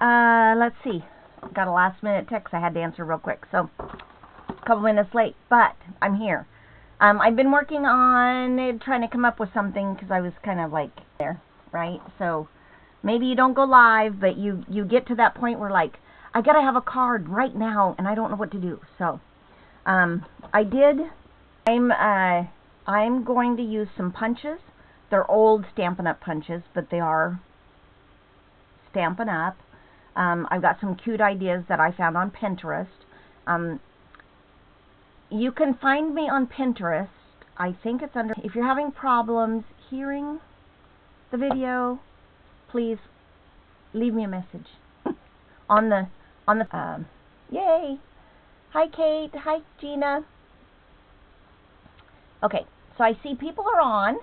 Let's see. Got a last minute text I had to answer real quick, so a couple minutes late, but I'm here. I've been working on trying to come up with something because I was kind of like there, right? So maybe you don't go live, but you get to that point where like, I gotta have a card right now and I don't know what to do. So I'm going to use some punches. They're old Stampin' Up! Punches, but they are Stampin' Up! I've got some cute ideas that I found on Pinterest. You can find me on Pinterest. I think it's under, if you're having problems hearing the video, please leave me a message on the yay. Hi Kate, hi Gina. Okay, so I see people are on,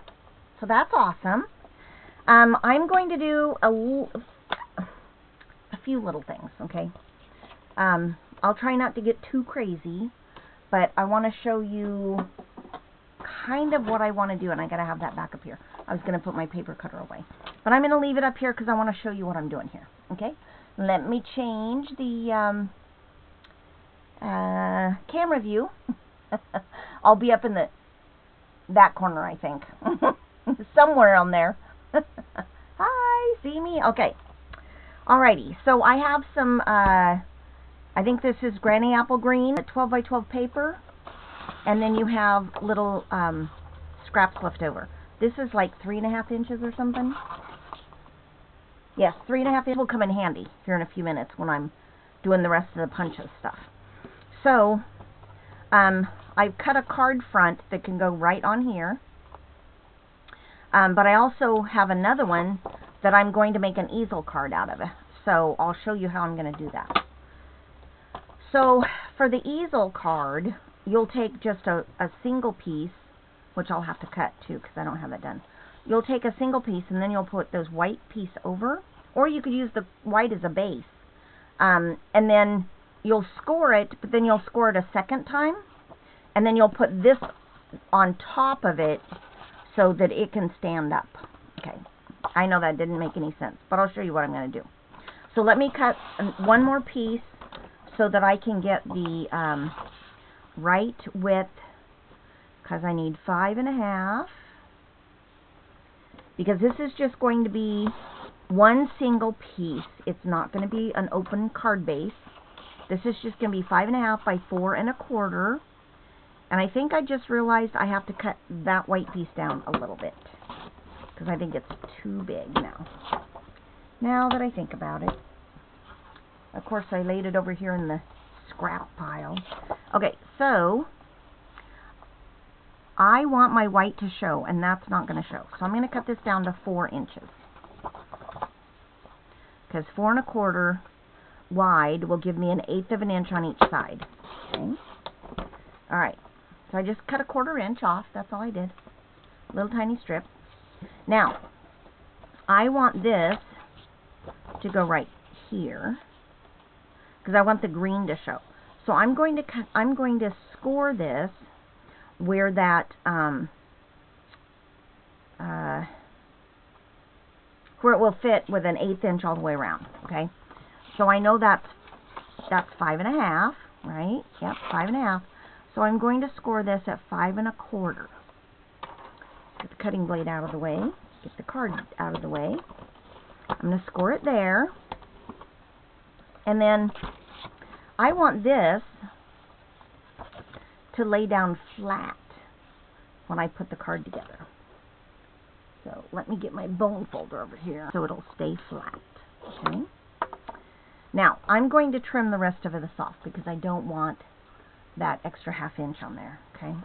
so that's awesome. I'm going to do a few little things, okay? I'll try not to get too crazy, but I want to show you kind of what I want to do, and I got to have that back up here. I was going to put my paper cutter away, but I'm going to leave it up here because I want to show you what I'm doing here, okay? Let me change the camera view. I'll be up in that corner, I think. Somewhere on there. Hi, see me? Okay. Alrighty, so I have some, I think this is Granny Apple Green, 12 by 12 paper, and then you have little scraps left over. This is like 3.5 inches or something. Yes, 3.5 inches will come in handy here in a few minutes when I'm doing the rest of the punches stuff. So, I've cut a card front that can go right on here, but I also have another one that I'm going to make an easel card out of it. So I'll show you how I'm going to do that. So for the easel card, you'll take just a single piece, which I'll have to cut too because I don't have it done. You'll take a single piece and then you'll put those white piece over, or you could use the white as a base. And then you'll score it, but then you'll score it a second time, and then you'll put this on top of it so that it can stand up. Okay. I know that didn't make any sense, but I'll show you what I'm going to do. So let me cut one more piece so that I can get the right width, because I need 5.5, because this is just going to be one single piece. It's not going to be an open card base. This is just going to be 5.5 by 4.25, and I think I just realized I have to cut that white piece down a little bit, because I think it's too big now that I think about it. Of course, I laid it over here in the scrap pile. Okay, so I want my white to show, and that's not going to show. So I'm going to cut this down to 4 inches, because 4.25 wide will give me 1/8 of an inch on each side. Okay. Alright, so I just cut 1/4 inch off. That's all I did. Little tiny strip. Now, I want this to go right here because I want the green to show. So I'm going to score this where that where it will fit with 1/8 inch all the way around. Okay. So I know that's 5.5, right? Yep, 5.5. So I'm going to score this at 5.25. Get the cutting blade out of the way. Get the card out of the way. I'm going to score it there. And then I want this to lay down flat when I put the card together. So let me get my bone folder over here so it'll stay flat. Okay. Now, I'm going to trim the rest of this off because I don't want that extra 1/2 inch on there, okay?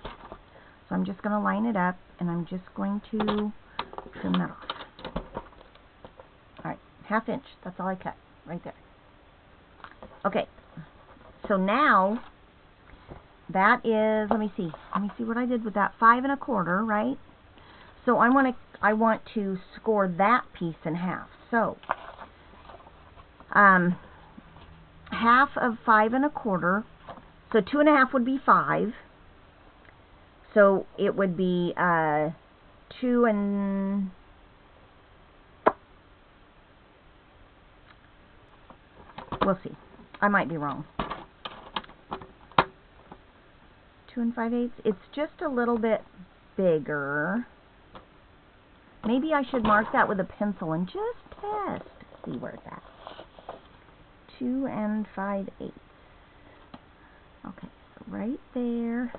So I'm just going to line it up, and I'm just going to trim that off. Alright, 1/2 inch. That's all I cut, right there. Okay, so now that is, let me see what I did with that, 5.25, right? So I want to score that piece in half. So, half of 5.25, so 2.5 would be 5. So it would be 2 and We'll see. I might be wrong. 2 5/8. It's just a little bit bigger. Maybe I should mark that with a pencil and just test. See where it's at. 2 5/8. Okay, so right there.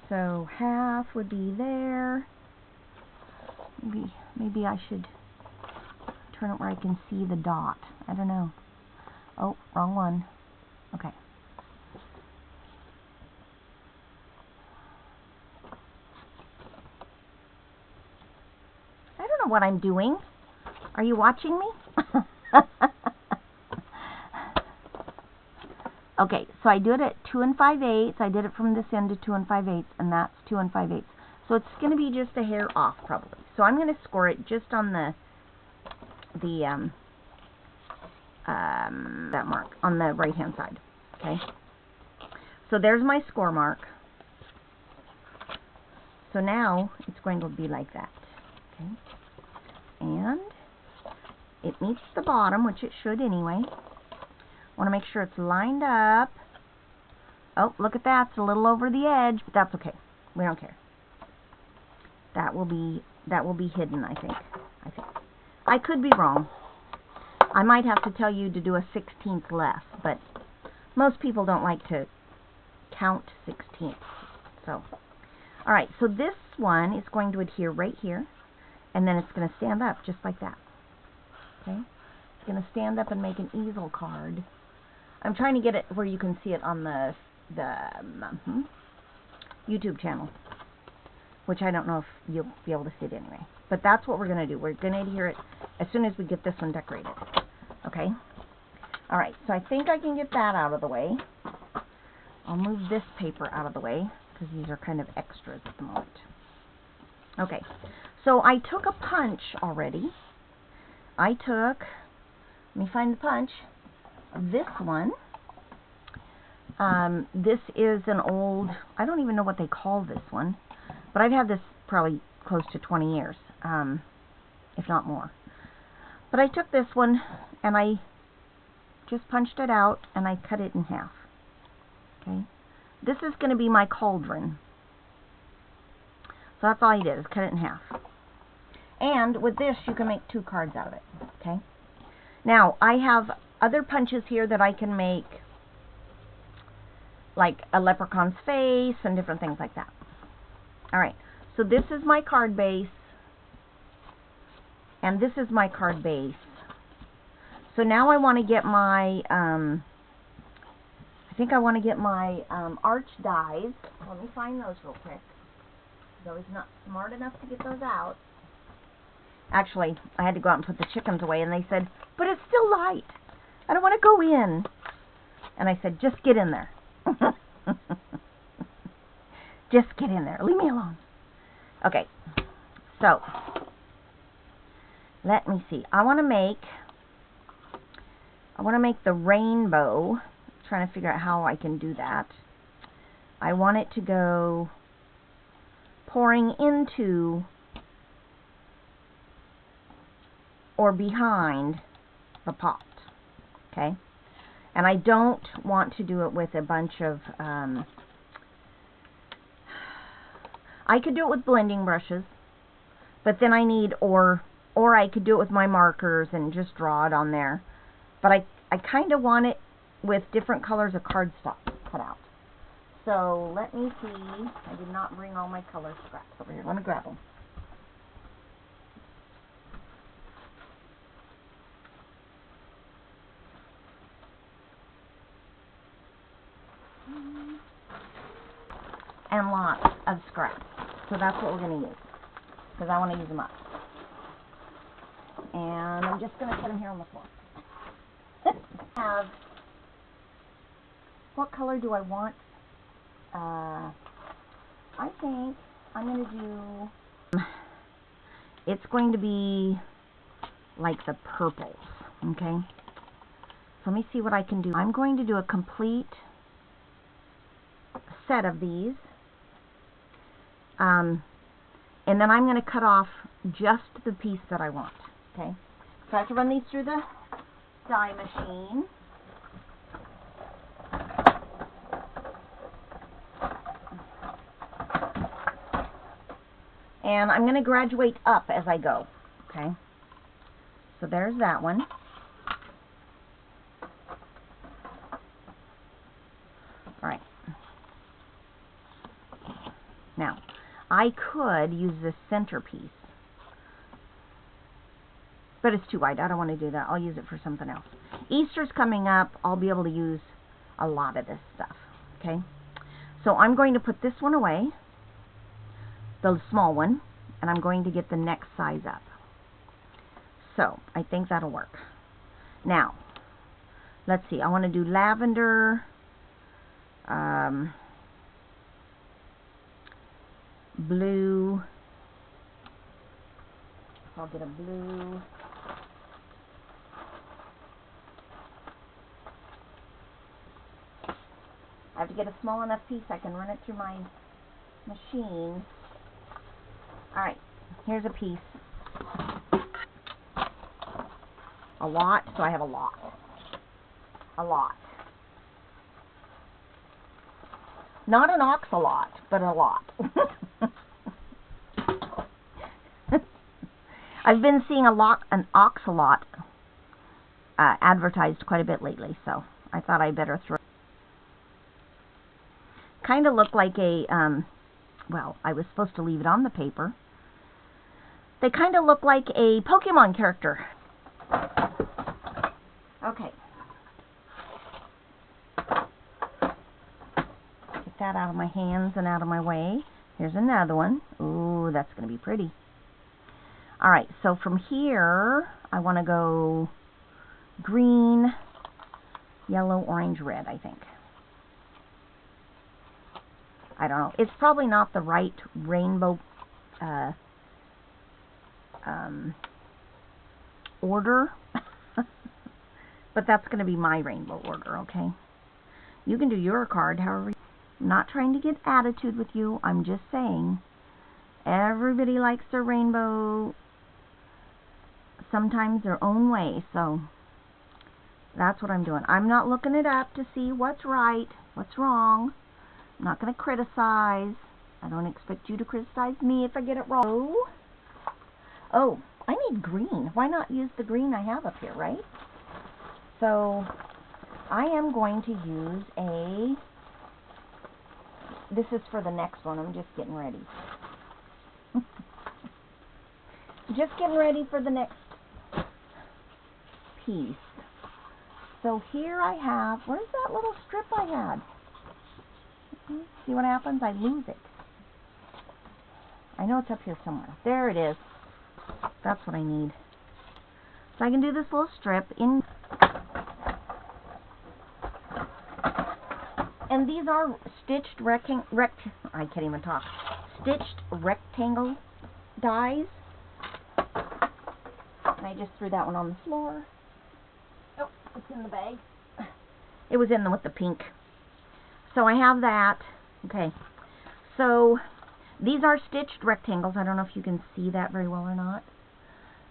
So half would be there. Maybe I should turn it where I can see the dot. I don't know. Oh, wrong one. Okay. I don't know what I'm doing. Are you watching me? Okay, so I do it at 2 5/8. I did it from this end to 2 5/8, and that's 2 5/8. So it's going to be just a hair off, probably. So I'm going to score it just on that mark on the right hand side. Okay. So there's my score mark. So now it's going to be like that. Okay. And it meets the bottom, which it should anyway. Want to make sure it's lined up. Oh, look at that. It's a little over the edge, but that's okay. We don't care. That will be hidden, I think. I could be wrong. I might have to tell you to do a 16th less, but most people don't like to count 16ths. So, all right. So this one is going to adhere right here, and then it's going to stand up just like that. Okay. It's going to stand up and make an easel card. I'm trying to get it where you can see it on the YouTube channel, which I don't know if you'll be able to see it anyway. But that's what we're going to do. We're going to adhere it as soon as we get this one decorated. Okay? Alright, so I think I can get that out of the way. I'll move this paper out of the way, because these are kind of extras at the moment. Okay, so I took a punch already. Let me find the punch. This one. This is an old, I don't even know what they call this one, but I've had this probably close to 20 years, if not more. But I took this one and I just punched it out and I cut it in half. Okay, this is going to be my cauldron. So that's all I did, is cut it in half. And with this, you can make 2 cards out of it. Okay. Now I have other punches here that I can make, like a leprechaun's face and different things like that. Alright, so this is my card base, and this is my card base. So now I want to get my, I think I want to get my arch dies. Let me find those real quick. I was not smart enough to get those out. Actually, I had to go out and put the chickens away, and they said, but it's still light. I don't want to go in. And I said, just get in there. Just get in there. Leave me alone. Okay. So, let me see. I want to make the rainbow. I'm trying to figure out how I can do that. I want it to go pouring into or behind the pot. Okay? And I don't want to do it with a bunch of, I could do it with blending brushes, but then I need, or I could do it with my markers and just draw it on there. But I kind of want it with different colors of cardstock cut out. So let me see. I did not bring all my color scraps over here. Let me grab them. And lots of scraps. So that's what we're going to use, because I want to use them up. And I'm just going to put them here on the floor. What color do I want? I think I'm going to do, it's going to be like the purples, okay? So let me see what I can do. I'm going to do a complete set of these. And then I'm going to cut off just the piece that I want. Okay, so I have to run these through the die machine. And I'm going to graduate up as I go. Okay. So there's that one. Alright. Now, I could use this centerpiece. But it's too wide. I don't want to do that. I'll use it for something else. Easter's coming up. I'll be able to use a lot of this stuff. Okay. So I'm going to put this one away. The small one. And I'm going to get the next size up. So, I think that'll work. Now, let's see. I want to do lavender, blue. I'll get a blue. I have to get a small enough piece I can run it through my machine. Alright, here's a piece. A lot, so I have a lot. A lot. Not an oxalot, but a lot. I've been seeing an oxalot advertised quite a bit lately, so I thought I'd better throw. Kind of look like a, well, I was supposed to leave it on the paper. They kind of look like a Pokemon character. Okay. Get that out of my hands and out of my way. Here's another one. Ooh, that's going to be pretty. Alright, so from here, I want to go green, yellow, orange, red, I think. I don't know. It's probably not the right rainbow order. But that's going to be my rainbow order, okay? You can do your card however you... I'm not trying to get attitude with you. I'm just saying everybody likes their rainbow sometimes their own way. So that's what I'm doing. I'm not looking it up to see what's right, what's wrong. I'm not going to criticize. I don't expect you to criticize me if I get it wrong. Oh, I need green. Why not use the green I have up here, right? So I am going to use a, this is for the next one. I'm just getting ready. Just getting ready for the next piece. So here I have, where's that little strip I had? See what happens? I lose it. I know it's up here somewhere. There it is. That's what I need. So I can do this little strip in. And these are stitched I can't even talk. Stitched rectangle dies. And I just threw that one on the floor. Oh, it's in the bag. It was in with the pink. So I have that. Okay. So these are stitched rectangles. I don't know if you can see that very well or not.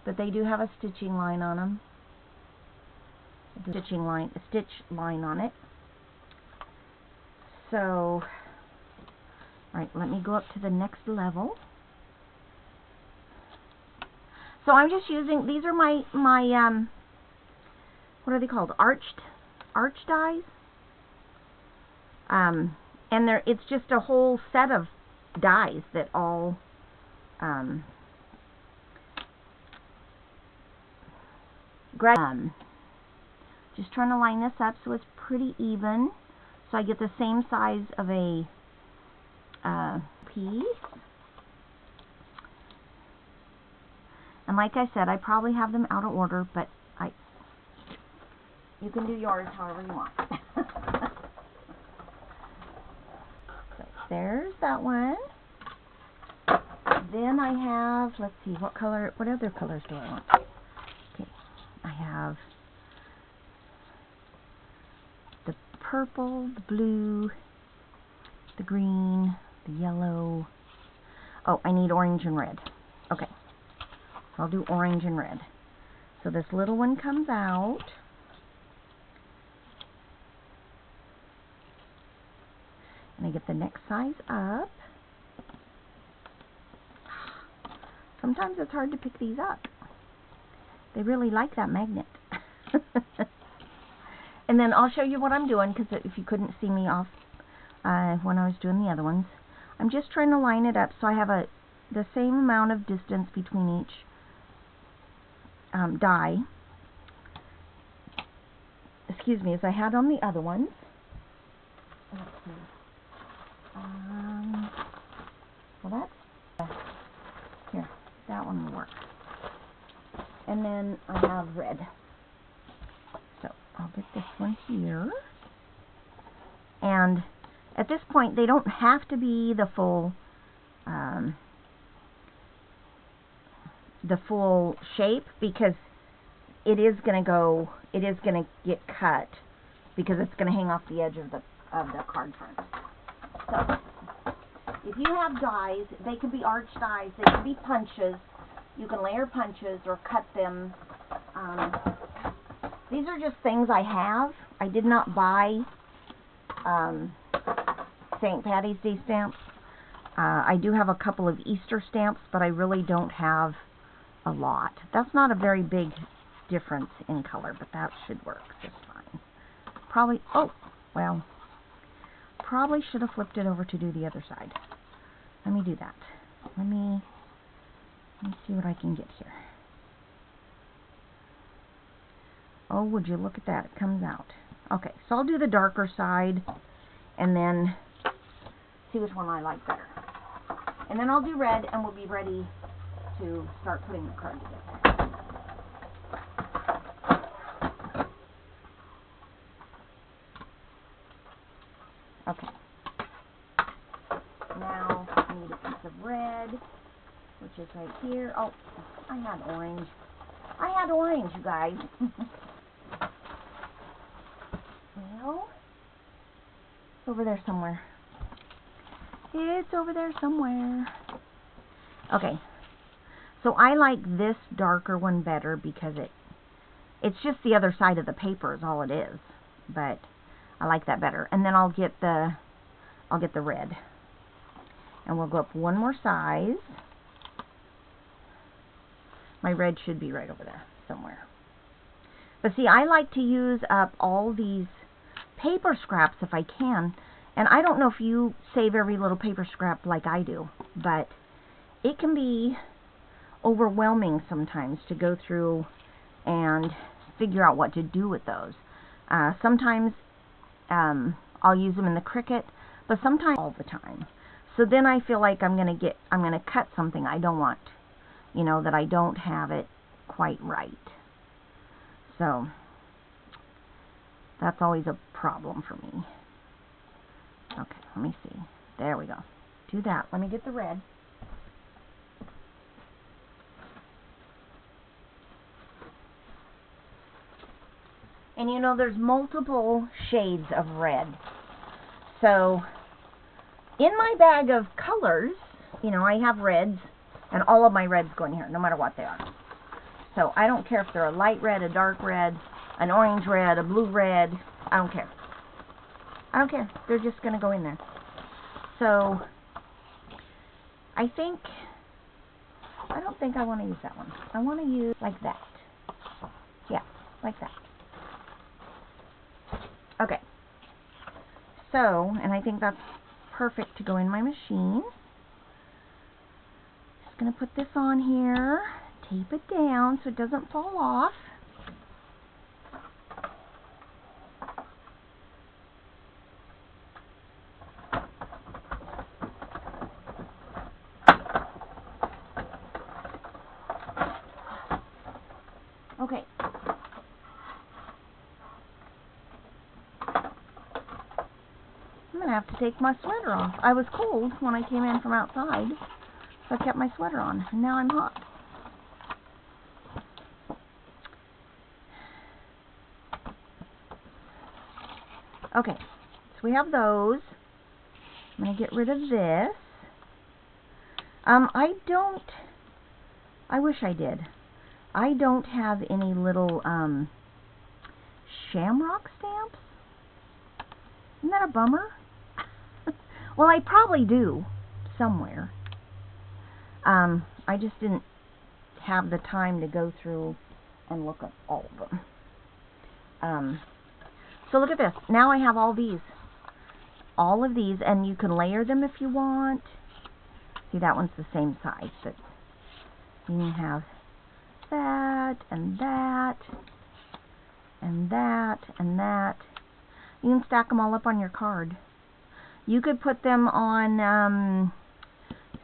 But they do have a stitching line on them. A stitch line on it. So, alright, let me go up to the next level. So I'm just using, these are my what are they called? Arch dies. And it's just a whole set of dies that all, just trying to line this up so it's pretty even. So I get the same size of a piece. And like I said, I probably have them out of order, but you can do yours however you want. So there's that one. Then I have, let's see, what other colors do I want? Okay, I have the purple, the blue, the green, the yellow. Oh, I need orange and red. Okay, so I'll do orange and red. So this little one comes out. And I get the next size up. Sometimes it's hard to pick these up. They really like that magnet. And then I'll show you what I'm doing, because if you couldn't see me off when I was doing the other ones, I'm just trying to line it up so I have the same amount of distance between each die, excuse me, as I had on the other ones. Let's see. Well, that's here. That one will work. And then I have red. So I'll get this one here. And at this point, they don't have to be the full shape, because it is going to get cut, because it's going to hang off the edge of the card front. So if you have dies, they can be arch dies, they can be punches. You can layer punches or cut them. These are just things I have. I did not buy St. Patty's Day stamps. I do have a couple of Easter stamps, but I really don't have a lot. That's not a very big difference in color, but that should work just fine. Probably, oh, well, probably should have flipped it over to do the other side. Let me do that. Let me see what I can get here. Oh, would you look at that? It comes out. Okay, so I'll do the darker side and then see which one I like better. And then I'll do red, and we'll be ready to start putting the card together. Okay. Now I need a piece of red, which is right here. Oh, I had orange. I had orange, you guys. Well, it's over there somewhere. It's over there somewhere. Okay. So I like this darker one better because it's just the other side of the paper is all it is. But I like that better. And then I'll get the red. And we'll go up one more size. My red should be right over there somewhere. But see, I like to use up all these paper scraps if I can. And I don't know if you save every little paper scrap like I do, but it can be overwhelming sometimes to go through and figure out what to do with those. Sometimes I'll use them in the Cricut, but sometimes all the time. So then I feel like I'm gonna cut something I don't want, you know, that I don't have it quite right. So that's always a problem for me. Okay, let me see. There we go. Do that. Let me get the red. And you know, there's multiple shades of red. So in my bag of colors, you know, I have reds, and all of my reds go in here, no matter what they are. So I don't care if they're a light red, a dark red, an orange red, a blue red. I don't care. I don't care. They're just going to go in there. So I don't think I want to use that one. I want to use like that. Yeah, like that. Okay. So, and I think that's perfect to go in my machine. Just going to put this on here, tape it down so it doesn't fall off. Okay. I'm going to have to take my sweater off. I was cold when I came in from outside, so I kept my sweater on, and now I'm hot. Okay, so we have those. I'm going to get rid of this. I wish I did. I don't have any little shamrock stamps. Isn't that a bummer? Well, I probably do somewhere. I just didn't have the time to go through and look at all of them. So look at this. Now I have all these. All of these, and you can layer them if you want. See, that one's the same size, but you can have that, and that, and that, and that. You can stack them all up on your card. You could put them on,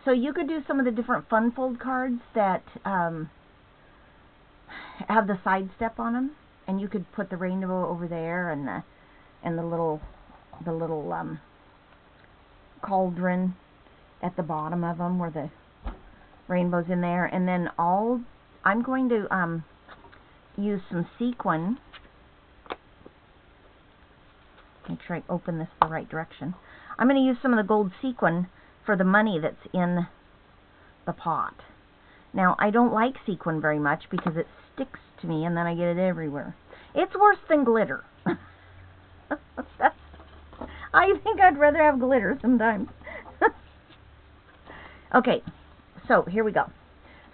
so you could do some of the different fun fold cards that have the side step on them, and you could put the rainbow over there, and the little cauldron at the bottom of them where the rainbow's in there. And then I'm going to use some sequin. Make sure I open this the right direction. I'm going to use some of the gold sequin for the money that's in the pot. Now, I don't like sequin very much because it sticks to me and then I get it everywhere. It's worse than glitter. I think I'd rather have glitter sometimes. Okay, so here we go.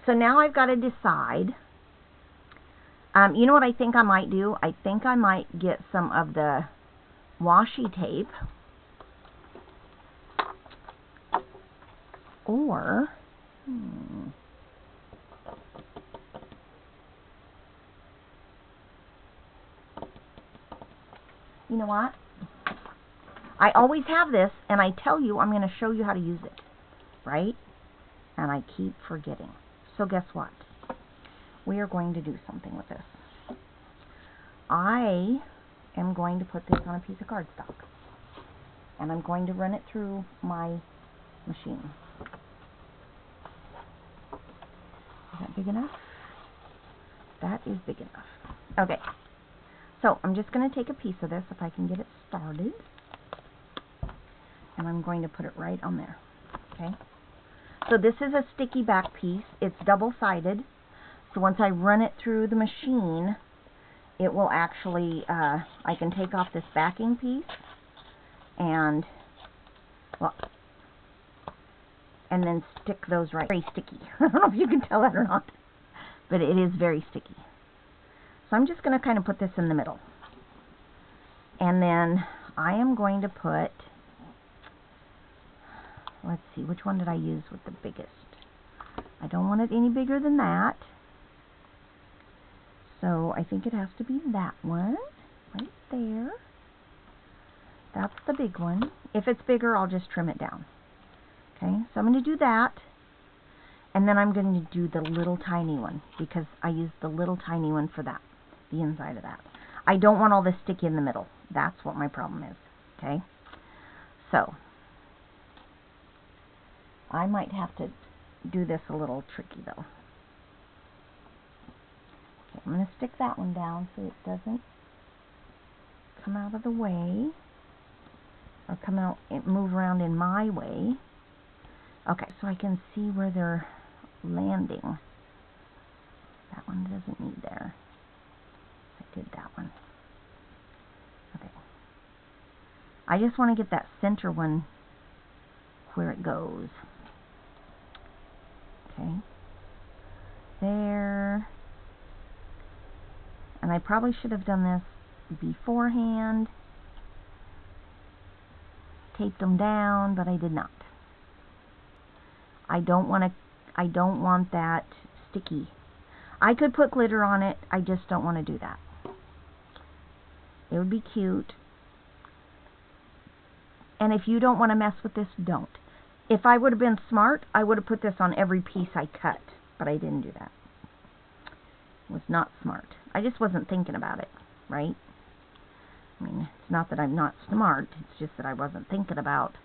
So now I've got to decide. You know what I think I might do? I think I might get some of the washi tape, or you know what? I always have this, and I tell you I'm going to show you how to use it, right? And I keep forgetting. So guess what? We are going to do something with this. I am going to put this on a piece of cardstock, and I'm going to run it through my machine. Is that big enough? That is big enough. Okay. So I'm just going to take a piece of this, if I can get it started, and I'm going to put it right on there. Okay. So this is a sticky back piece. It's double-sided. So once I run it through the machine, it will actually, I can take off this backing piece and, well, and then stick those right. Very sticky. I don't know if you can tell that or not, but it is very sticky. So I'm just going to kind of put this in the middle. And then I am going to put, let's see, which one did I use with the biggest? I don't want it any bigger than that. So I think it has to be that one, right there. That's the big one. If it's bigger, I'll just trim it down. Okay, so I'm going to do that. And then I'm going to do the little tiny one, because I used the little tiny one for that, the inside of that. I don't want all this sticky in the middle. That's what my problem is. Okay, so I might have to do this a little tricky though. Okay, I'm going to stick that one down so it doesn't come out of the way, or come out and move around in my way. Okay, so I can see where they're landing. That one doesn't need there. I did that one. Okay. I just want to get that center one where it goes. Okay. There. And I probably should have done this beforehand. Taped them down, but I did not. I don't want that sticky. I could put glitter on it, I just don't want to do that. It would be cute. And if you don't want to mess with this, don't. If I would have been smart, I would have put this on every piece I cut, but I didn't do that. It was not smart. I just wasn't thinking about it, right? I mean, it's not that I'm not smart, it's just that I wasn't thinking about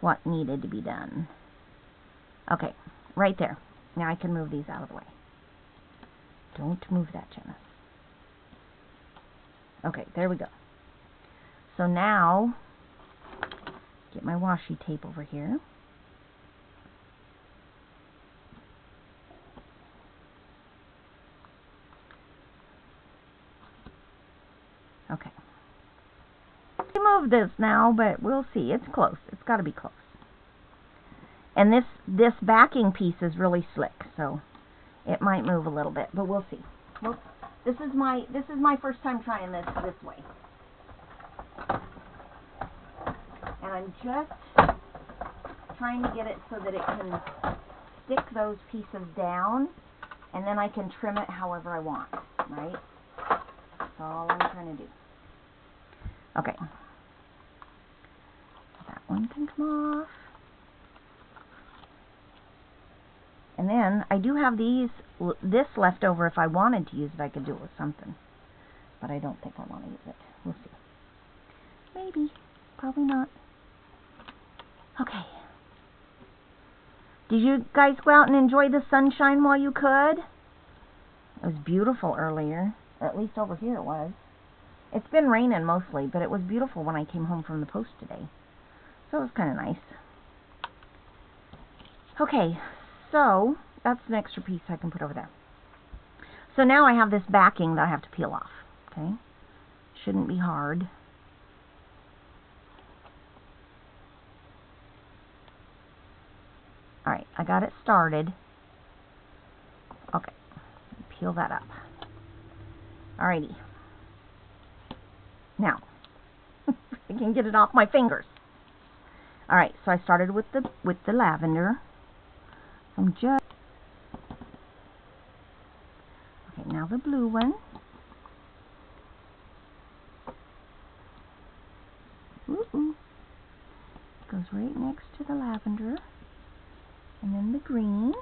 what needed to be done. Okay, right there. Now I can move these out of the way. Don't move that, Janice. Okay, there we go. So now, get my washi tape over here. Okay. I moved this now, but we'll see. It's close. It's It's got to be close. And this backing piece is really slick, so it might move a little bit, but we'll see. Well, this is my first time trying this way. And I'm just trying to get it so that it can stick those pieces down, and then I can trim it however I want, right? That's all I'm trying to do. Okay. That one can come off. And then I do have this left over. If I wanted to use it, I could do it with something. But I don't think I want to use it. We'll see. Maybe. Probably not. Okay. Did you guys go out and enjoy the sunshine while you could? It was beautiful earlier. Or at least over here it was. It's been raining mostly, but it was beautiful when I came home from the post today. So it was kind of nice. Okay, so that's an extra piece I can put over there. So now I have this backing that I have to peel off. Okay, shouldn't be hard. Alright, I got it started. Okay, peel that up. Alrighty. Now, I can get it off my fingers. Alright, so I started with the lavender. I'm just... Okay, now the blue one. Ooh. Goes right next to the lavender. And then the green.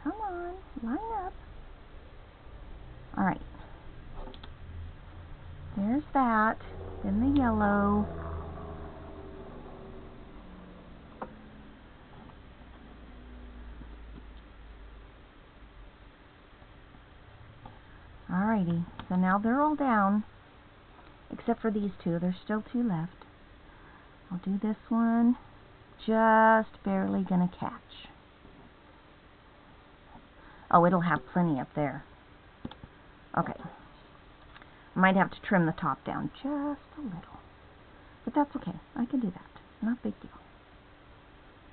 Come on, line up. Alright. There's that. Then the yellow. Alrighty, so now they're all down, except for these two. There's still two left. I'll do this one. Just barely gonna catch. Oh, it'll have plenty up there. Okay. I might have to trim the top down just a little. But that's okay. I can do that. Not a big deal.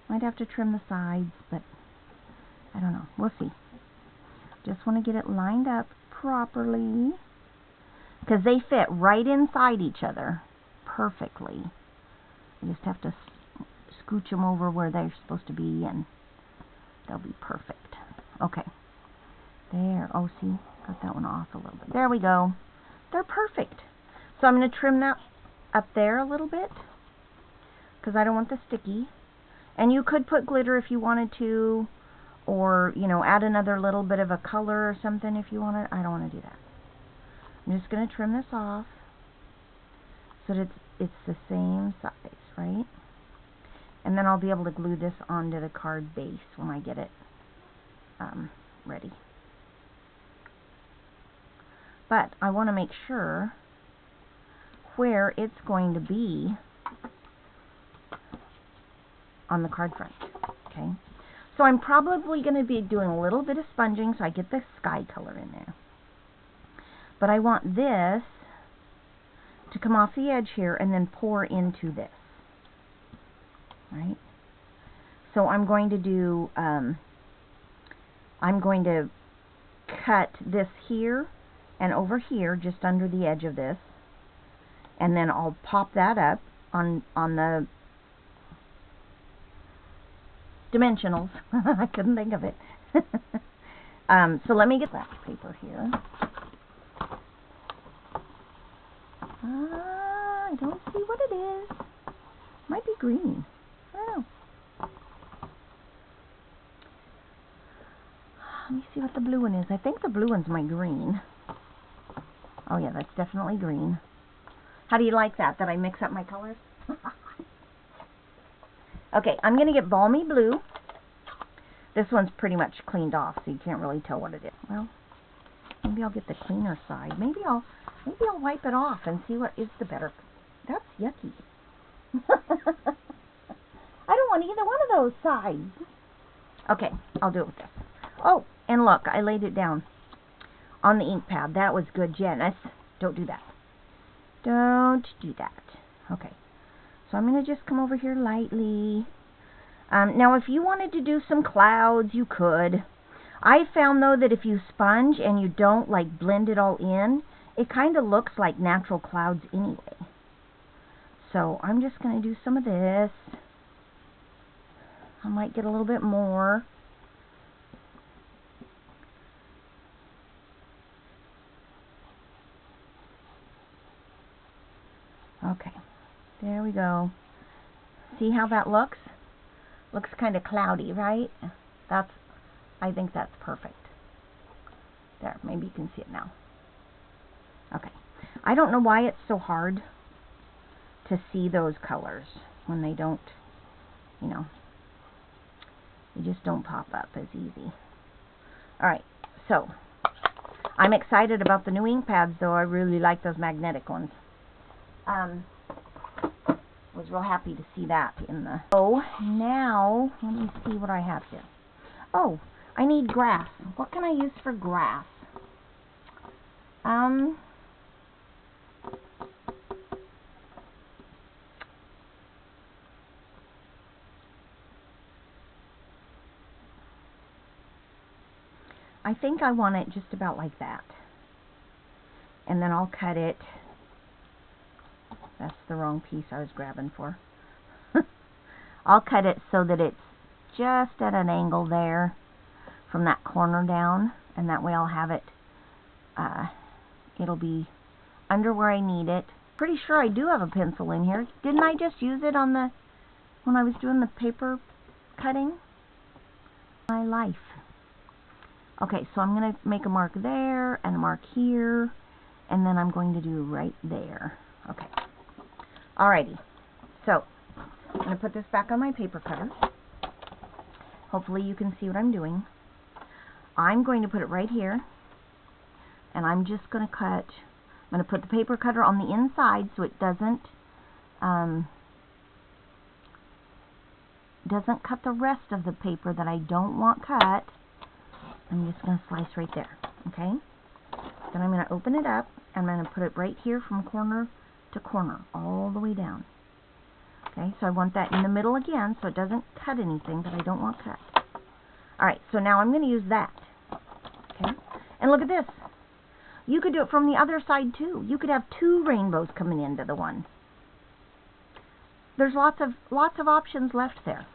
Might have to trim the sides, but I don't know. We'll see. Just want to get it lined up properly, because they fit right inside each other perfectly. You just have to scooch them over where they're supposed to be, and they'll be perfect. Okay. There. Oh, see? Got that one off a little bit. There we go. They're perfect. So I'm going to trim that up there a little bit, because I don't want the sticky. And you could put glitter if you wanted to, or, you know, add another little bit of a color or something if you wanted. I don't want to do that. I'm just going to trim this off so that it's the same size, right? And then I'll be able to glue this onto the card base when I get it ready. But I want to make sure where it's going to be on the card front. Okay, so I'm probably going to be doing a little bit of sponging so I get the sky color in there. But I want this to come off the edge here and then pour into this. Right? So I'm going to do, I'm going to cut this here and over here just under the edge of this. And then I'll pop that up on the dimensionals. I couldn't think of it. So let me get that paper here. I don't see what it is. Might be green. I don't know. Let me see what the blue one is. I think the blue one's my green. Oh yeah, that's definitely green. How do you like that? That I mix up my colors? Okay, I'm going to get Balmy Blue. This one's pretty much cleaned off, so you can't really tell what it is. Well, maybe I'll get the cleaner side. Maybe I'll wipe it off and see what is the better. That's yucky. I don't want either one of those sides. Okay, I'll do it with this. Oh, and look, I laid it down on the ink pad. That was good, Janice. Don't do that. Don't do that. Okay, so I'm going to just come over here lightly. Now, if you wanted to do some clouds, you could. I found, though, that if you sponge and you don't, like, blend it all in, it kind of looks like natural clouds anyway. So I'm just going to do some of this. I might get a little bit more. Okay, there we go. See how that looks? Looks kind of cloudy, right? I think that's perfect. There, maybe you can see it now. Okay. I don't know why it's so hard to see those colors when they don't, you know, they just don't pop up as easy. Alright, so I'm excited about the new ink pads, though. I really like those magnetic ones. Was real happy to see that in the... Oh, now, let me see what I have here. Oh, I need grass. What can I use for grass? I think I want it just about like that. And then I'll cut it. That's the wrong piece I was grabbing for. I'll cut it so that it's just at an angle there from that corner down, and that way I'll have it, it'll be under where I need it. Pretty sure I do have a pencil in here. Didn't I just use it on the, when I was doing the paper cutting? My life. Okay, so I'm going to make a mark there, and a mark here, and then I'm going to do right there. Okay. Alrighty. So, I'm going to put this back on my paper cutter. Hopefully you can see what I'm doing. I'm going to put it right here, and I'm just going to cut. I'm going to put the paper cutter on the inside so it doesn't cut the rest of the paper that I don't want cut. I'm just going to slice right there, okay? Then I'm going to open it up, and I'm going to put it right here from corner to corner, all the way down. Okay, so I want that in the middle again, so it doesn't cut anything that I don't want cut. Alright, so now I'm going to use that. Okay, and look at this. You could do it from the other side too. You could have two rainbows coming into the one. There's lots of options left there.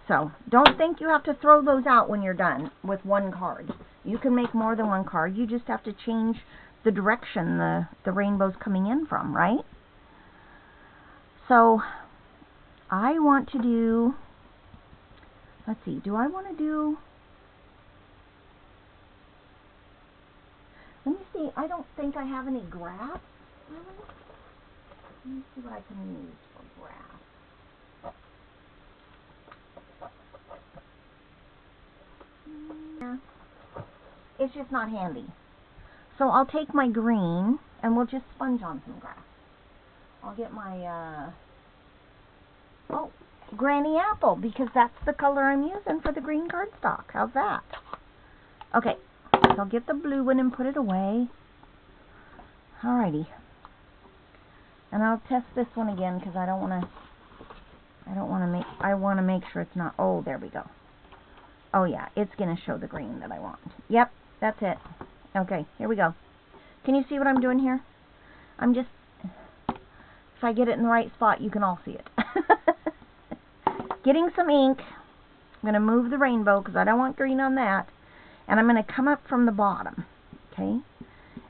So, don't think you have to throw those out when you're done with one card. You can make more than one card. You just have to change the direction the rainbow's coming in from, right? So, I want to do, let's see, do I want to do, let me see, I don't think I have any grass, really. Let me see what I can use for grass. Yeah. It's just not handy. So I'll take my green and we'll just sponge on some grass. I'll get my, oh, Granny Apple, because that's the color I'm using for the green cardstock. How's that? Okay, so I'll get the blue one and put it away. Alrighty. And I'll test this one again because I want to make sure it's not, oh, there we go. Oh yeah, it's going to show the green that I want. Yep, that's it. Okay, here we go. Can you see what I'm doing here? I'm just, if I get it in the right spot, you can all see it. Getting some ink. I'm going to move the rainbow because I don't want green on that. And I'm going to come up from the bottom. Okay?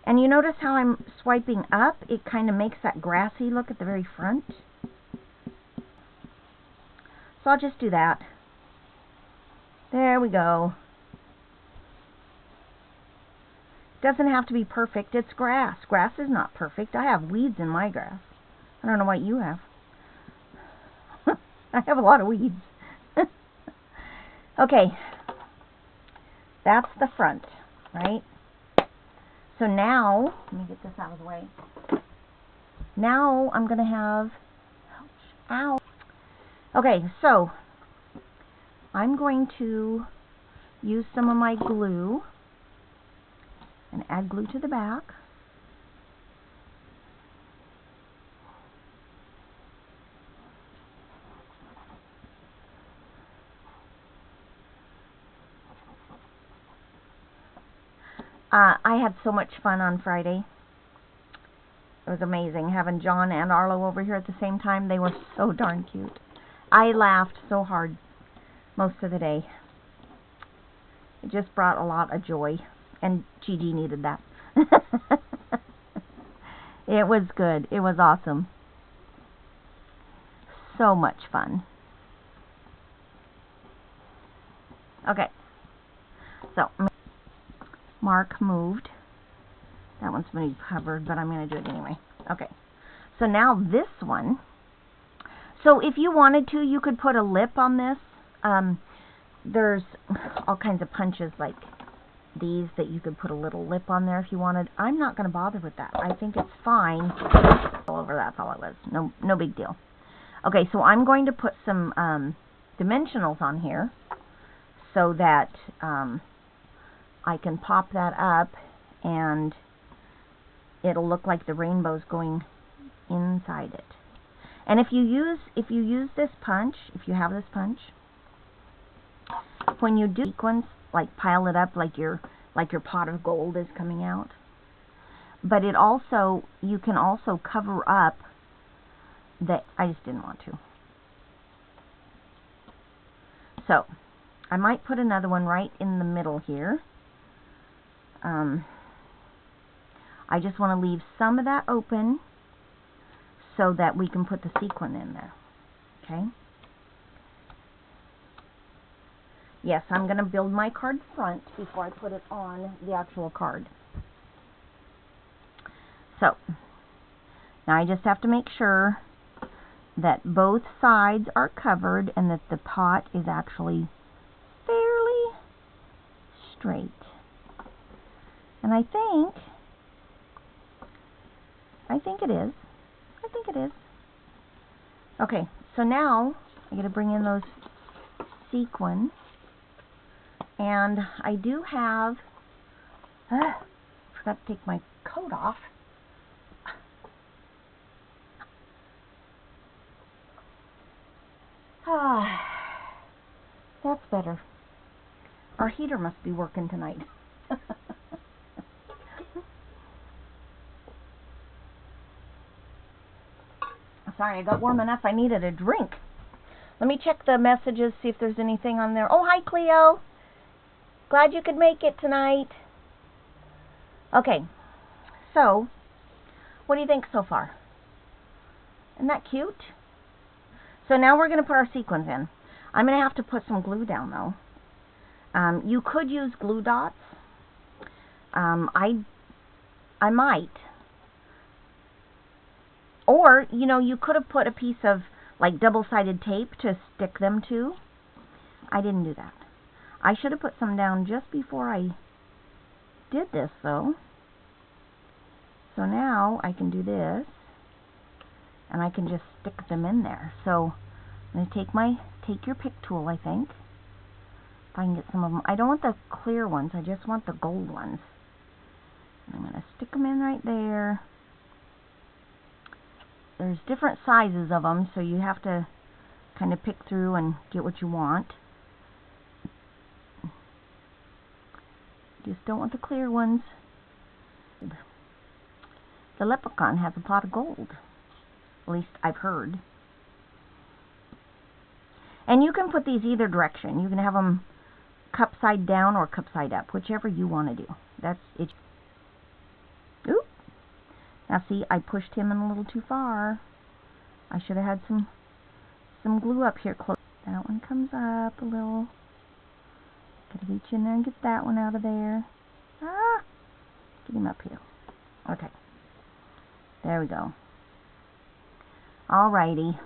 And you notice how I'm swiping up? It kind of makes that grassy look at the very front. So I'll just do that. There we go. Doesn't have to be perfect. It's grass. Grass is not perfect. I have weeds in my grass. I don't know what you have. I have a lot of weeds. Okay. That's the front, right? So now, let me get this out of the way. Now I'm going to have, ouch, ow. Okay, so I'm going to use some of my glue and add glue to the back. I had so much fun on Friday. It was amazing having John and Arlo over here at the same time. They were so darn cute. I laughed so hard most of the day. It just brought a lot of joy, and Gigi needed that. It was good. It was awesome. So much fun. Okay. So, Mark moved. That one's been covered, but I'm going to do it anyway. Okay. So now this one. So if you wanted to, you could put a lip on this. There's all kinds of punches like these that you could put a little lip on there if you wanted. I'm not going to bother with that. I think it's fine. All over, that's all it was. No big deal. Okay, so I'm going to put some dimensionals on here so that I can pop that up and it'll look like the rainbow's going inside it. And if you use this punch, if you have this punch, when you do sequence, like pile it up like your pot of gold is coming out. But it also, you can also cover up the, I just didn't want to. So, I might put another one right in the middle here. I just want to leave some of that open so that we can put the sequin in there. Okay? Yes, I'm going to build my card front before I put it on the actual card. So, now I just have to make sure that both sides are covered and that the pot is actually fairly straight. And I think it is. I think it is. Okay, so now I got to bring in those sequins. And I do have, forgot to take my coat off. That's better. Our heater must be working tonight. Sorry, I got warm enough I needed a drink. Let me check the messages, see if there's anything on there. Oh, hi, Cleo. Glad you could make it tonight. Okay, so, what do you think so far? Isn't that cute? So now we're going to put our sequins in. I'm going to have to put some glue down, though. You could use glue dots. I might. Or, you know, you could have put a piece of, like, double-sided tape to stick them to. I didn't do that. I should have put some down just before I did this, though. So now I can do this, and I can just stick them in there. So I'm going to take your pick tool, I think, if I can get some of them. I don't want the clear ones, I just want the gold ones. And I'm going to stick them in right there. There's different sizes of them, so you have to kind of pick through and get what you want. Just don't want the clear ones. The leprechaun has a pot of gold. At least I've heard. And you can put these either direction. You can have them cup side down or cup side up, whichever you want to do. That's it. Oop. Now see, I pushed him in a little too far. I should have had some glue up here close. That one comes up a little. Gotta reach in there and get that one out of there. Ah! Get him up here. Okay. There we go. Alrighty.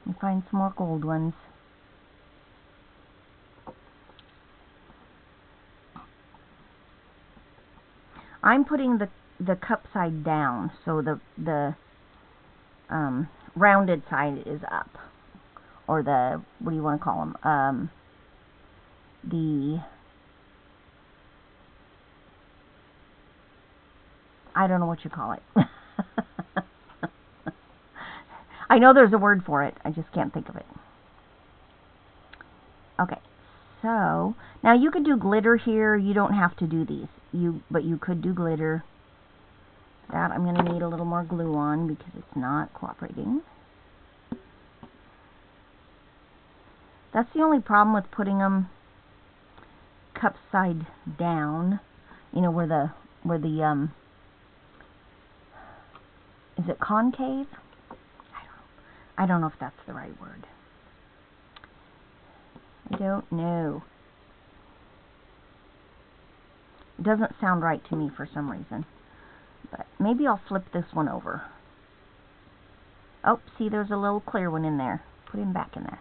Let me find some more gold ones. I'm putting the cup side down, so the rounded side is up, or the, what do you want to call them? I don't know what you call it. I know there's a word for it. I just can't think of it. Okay, So, now you could do glitter here. You don't have to do these. But you could do glitter. That I'm going to need a little more glue on because it's not cooperating. That's the only problem with putting them cup side down. You know, where the is it concave? I don't know if that's the right word. I don't know. It doesn't sound right to me for some reason. But maybe I'll flip this one over. Oh, see, there's a little clear one in there. Put him back in there.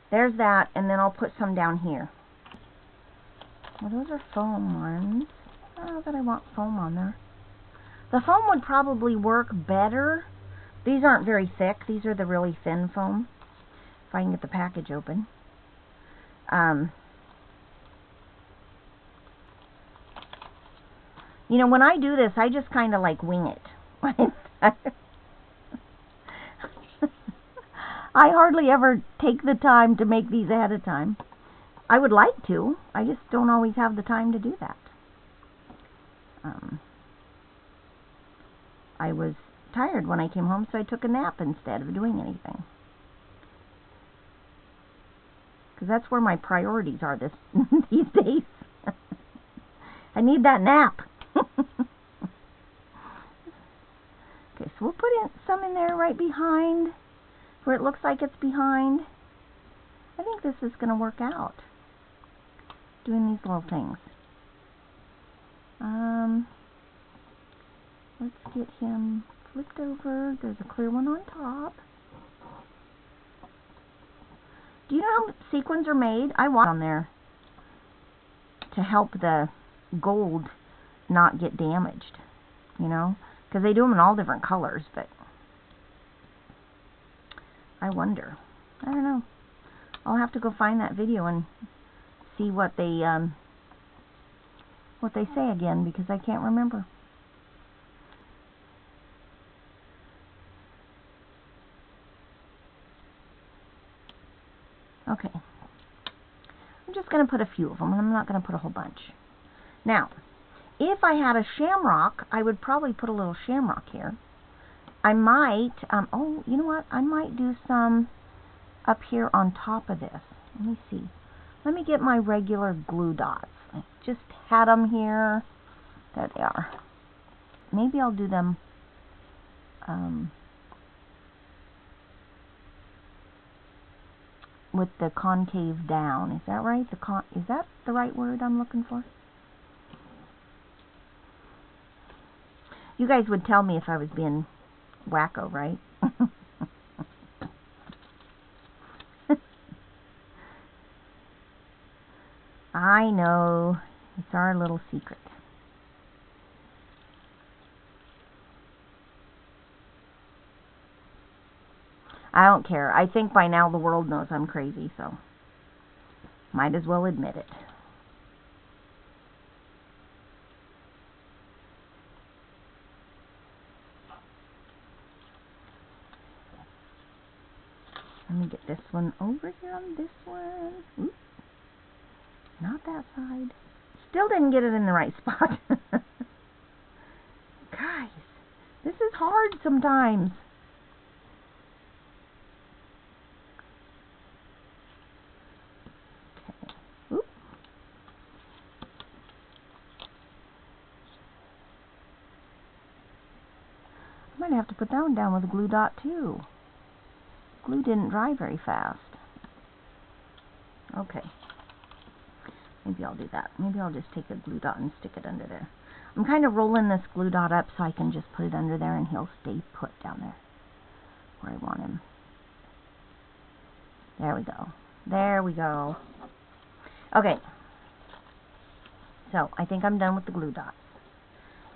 There's that, and then I'll put some down here. Well, those are foam ones. I don't know that I want foam on there. The foam would probably work better. These aren't very thick. These are the really thin foam. If I can get the package open. You know, when I do this, I just kind of like wing it. I hardly ever take the time to make these ahead of time. I would like to. I just don't always have the time to do that. I was tired when I came home, so I took a nap instead of doing anything. Because that's where my priorities are these days. I need that nap. Okay, so we'll put some in there right behind, where it looks like it's behind. I think this is going to work out, doing these little things. Let's get him flipped over. There's a clear one on top. Do you know how sequins are made? I want on there to help the gold not get damaged, you know, because they do them in all different colors, but I wonder. I don't know. I'll have to go find that video and see what they say again, because I can't remember. Okay. I'm just going to put a few of them, and I'm not going to put a whole bunch. Now, if I had a shamrock, I would probably put a little shamrock here. I might, oh, you know what? I might do some up here on top of this. Let me see. Let me get my regular glue dots. I just had them here. There they are. Maybe I'll do them with the concave down. Is that right? Is that the right word I'm looking for? You guys would tell me if I was being wacko, right? I know. It's our little secret. I don't care. I think by now the world knows I'm crazy, so might as well admit it. Let me get this one over here on this one. Oops. Not that side. Still didn't get it in the right spot. Guys, this is hard sometimes. Okay. Oops. I might have to put that one down with a glue dot too. Glue didn't dry very fast. Okay. Maybe I'll do that. Maybe I'll just take a glue dot and stick it under there. I'm kind of rolling this glue dot up so I can just put it under there and he'll stay put down there where I want him. There we go. There we go. Okay. So, I think I'm done with the glue dots.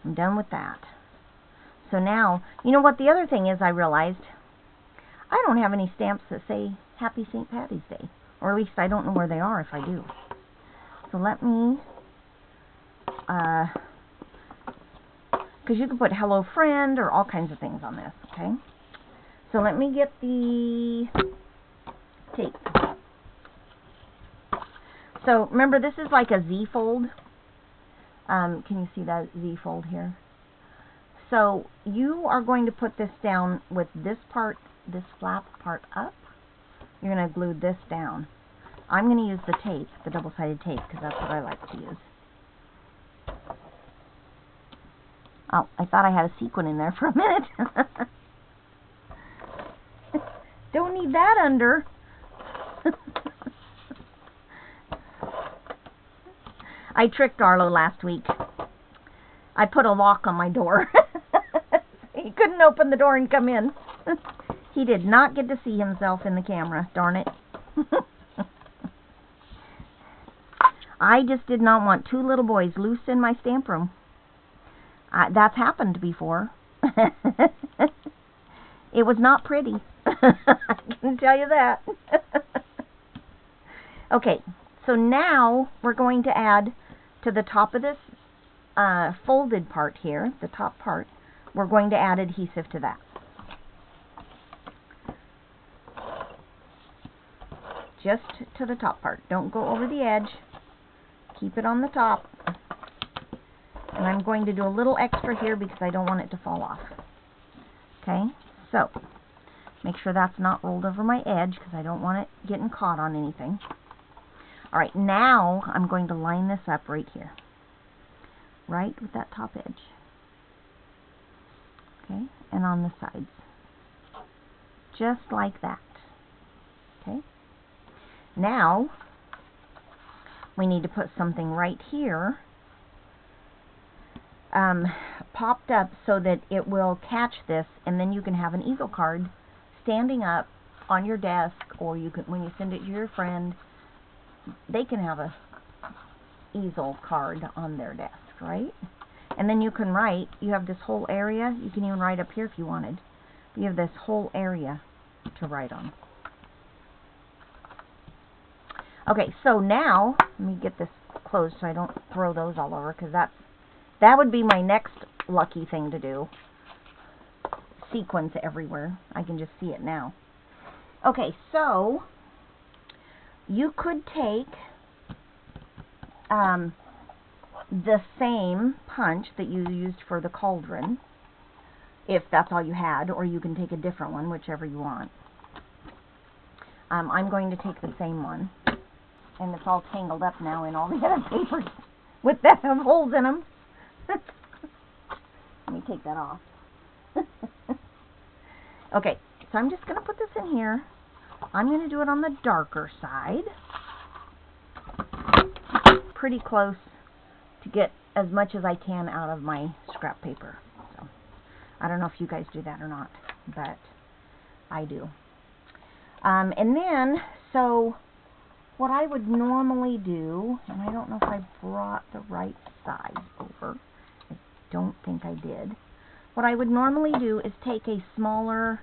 I'm done with that. So now, you know what the other thing is I realized? I don't have any stamps that say Happy St. Patty's Day. Or at least I don't know where they are if I do. So let me, because you can put Hello Friend or all kinds of things on this, okay? So let me get the tape. So remember, this is like a Z-fold. Can you see that Z-fold here? So you are going to put this down with this part, this flap part up. You're going to glue this down. I'm going to use the tape, the double-sided tape, because that's what I like to use. Oh, I thought I had a sequin in there for a minute. Don't need that under. I tricked Arlo last week. I put a lock on my door. He couldn't open the door and come in. He did not get to see himself in the camera, darn it. I just did not want two little boys loose in my stamp room. That's happened before. It was not pretty. I can tell you that. Okay, so now we're going to add to the top of this folded part here, the top part, we're going to add adhesive to that. Just to the top part. Don't go over the edge. Keep it on the top. And I'm going to do a little extra here because I don't want it to fall off. Okay, so make sure that's not rolled over my edge because I don't want it getting caught on anything. Alright, now I'm going to line this up right here. Right with that top edge. Okay, and on the sides. Just like that. Okay. Now, we need to put something right here popped up so that it will catch this, and then you can have an easel card standing up on your desk, or you can, when you send it to your friend, they can have a easel card on their desk, right? And then you can write, you have this whole area, you can even write up here if you wanted. You have this whole area to write on. Okay, so now, let me get this closed so I don't throw those all over, because that would be my next lucky thing to do. Sequins everywhere. I can just see it now. Okay, so you could take the same punch that you used for the cauldron, if that's all you had, or you can take a different one, whichever you want. I'm going to take the same one, and it's all tangled up now in all the other papers with that have holes in them. Let me take that off. Okay, so I'm just going to put this in here. I'm going to do it on the darker side. Pretty close to get as much as I can out of my scrap paper. So I don't know if you guys do that or not, but I do. And then, so what I would normally do, and I don't know if I brought the right size over. I don't think I did. What I would normally do is take a smaller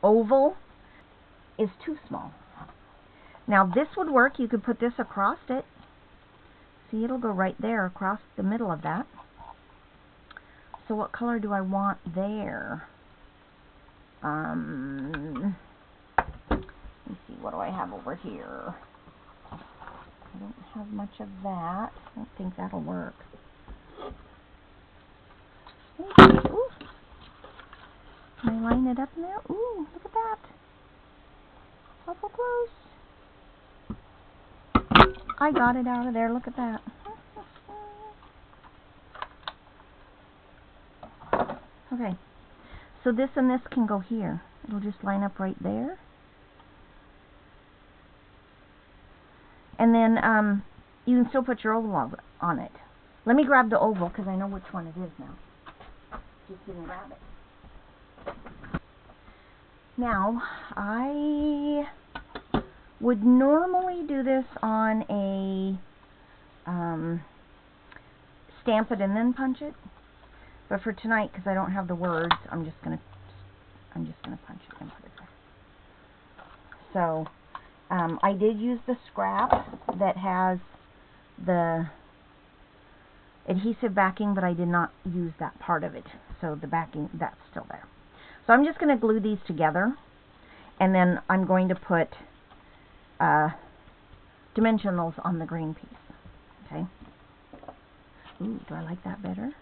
oval. Is too small. Now this would work. You could put this across it. See, it'll go right there across the middle of that. So what color do I want there? Let me see, what do I have over here? I don't have much of that. I don't think that'll work. Ooh. Can I line it up in there? Ooh, look at that. Awful close. I got it out of there. Look at that. Okay. So this and this can go here. It'll just line up right there. And then you can still put your oval on it. Let me grab the oval because I know which one it is now. Just didn't grab it. Now, I would normally do this on a stamp it and then punch it, but for tonight, because I don't have the words, I'm just gonna punch it and put it there. So I did use the scrap that has the adhesive backing, but I did not use that part of it. So the backing, that's still there. So I'm just going to glue these together. And then I'm going to put dimensionals on the green piece. Okay. Ooh, do I like that better?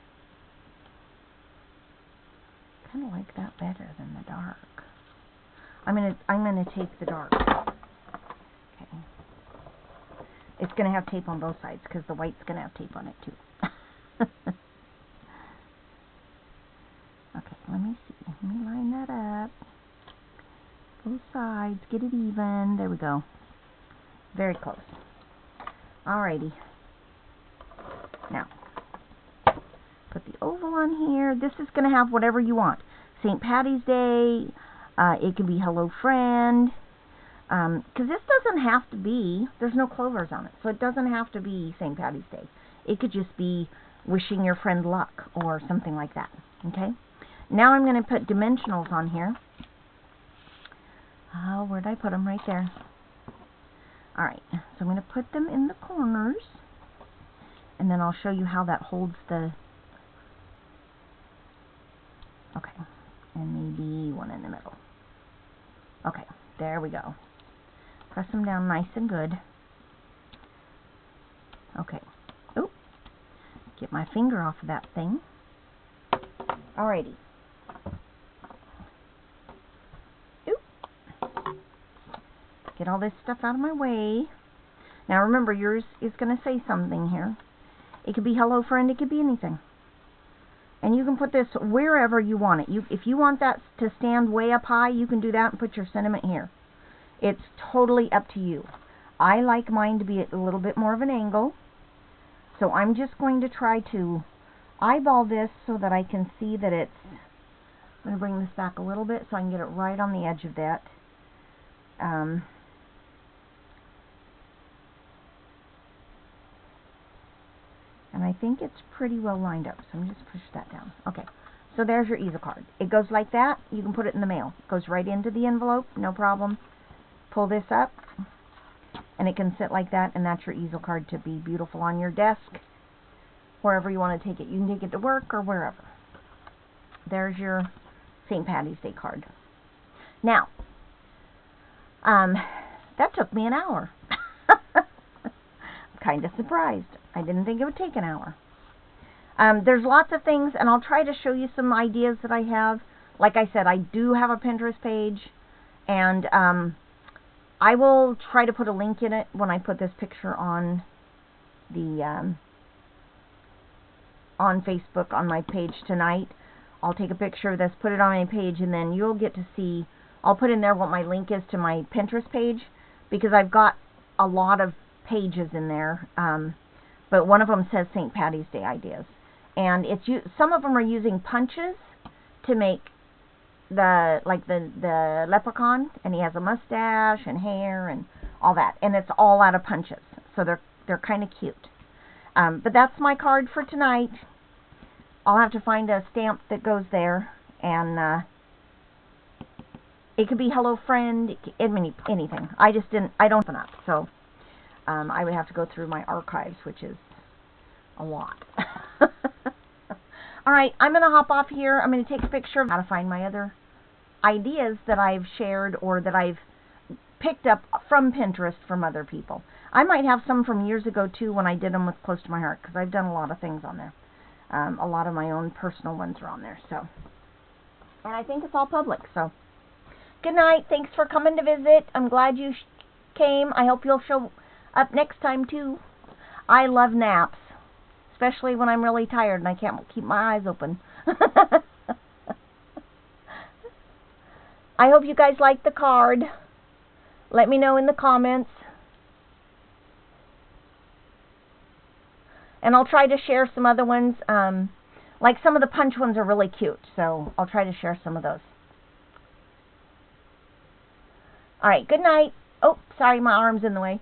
Kind of like that better than the dark. I'm gonna take the dark. Okay. It's gonna have tape on both sides because the white's gonna have tape on it too. Okay, let me see. Let me line that up. Both sides, get it even. There we go. Very close. Alrighty. Now, put the oval on here. This is going to have whatever you want. St. Patty's Day. It can be Hello Friend. Because this doesn't have to be, there's no clovers on it. So it doesn't have to be St. Patty's Day. It could just be wishing your friend luck or something like that. Okay? Now I'm going to put dimensionals on here. Oh, where'd I put them? Right there. Alright, so I'm going to put them in the corners. And then I'll show you how that holds the... Okay, and maybe one in the middle. Okay, there we go. Press them down nice and good. Okay. Oop. Get my finger off of that thing. Alrighty. Get all this stuff out of my way. Now remember, yours is going to say something here. It could be Hello Friend, it could be anything. And you can put this wherever you want it. If you want that to stand way up high, you can do that and put your sentiment here. It's totally up to you. I like mine to be at a little bit more of an angle. So I'm just going to try to eyeball this so that I can see that it's... I'm going to bring this back a little bit so I can get it right on the edge of that. And I think it's pretty well lined up, so I'm just push that down. Okay, so there's your easel card. It goes like that. You can put it in the mail. It goes right into the envelope, no problem. Pull this up, and it can sit like that, and that's your easel card to be beautiful on your desk, wherever you want to take it. You can take it to work or wherever. There's your St. Patty's Day card. Now, that took me an hour. Kind of surprised. I didn't think it would take an hour. There's lots of things, and I'll try to show you some ideas that I have. Like I said, I do have a Pinterest page, and I will try to put a link in it when I put this picture on the on Facebook on my page tonight. I'll take a picture of this, put it on my page, and then you'll get to see. I'll put in there what my link is to my Pinterest page, because I've got a lot of pages in there, but one of them says St. Patty's Day ideas, and some of them are using punches to make the leprechaun, and he has a mustache and hair and all that, and it's all out of punches, so they're kind of cute. But that's my card for tonight. I'll have to find a stamp that goes there, and it could be Hello Friend, anything. I don't open up, so I would have to go through my archives, which is a lot. Alright, I'm going to hop off here. I'm going to take a picture of how to find my other ideas that I've shared or that I've picked up from Pinterest from other people. I might have some from years ago, too, when I did them with Close to My Heart, because I've done a lot of things on there. A lot of my own personal ones are on there, so. And I think it's all public, so. Good night. Thanks for coming to visit. I'm glad you came. I hope you'll show up next time, too. I love naps, especially when I'm really tired and I can't keep my eyes open. I hope you guys like the card. Let me know in the comments. And I'll try to share some other ones. Like some of the punch ones are really cute, so I'll try to share some of those. Alright, good night. Oh, sorry, my arm's in the way.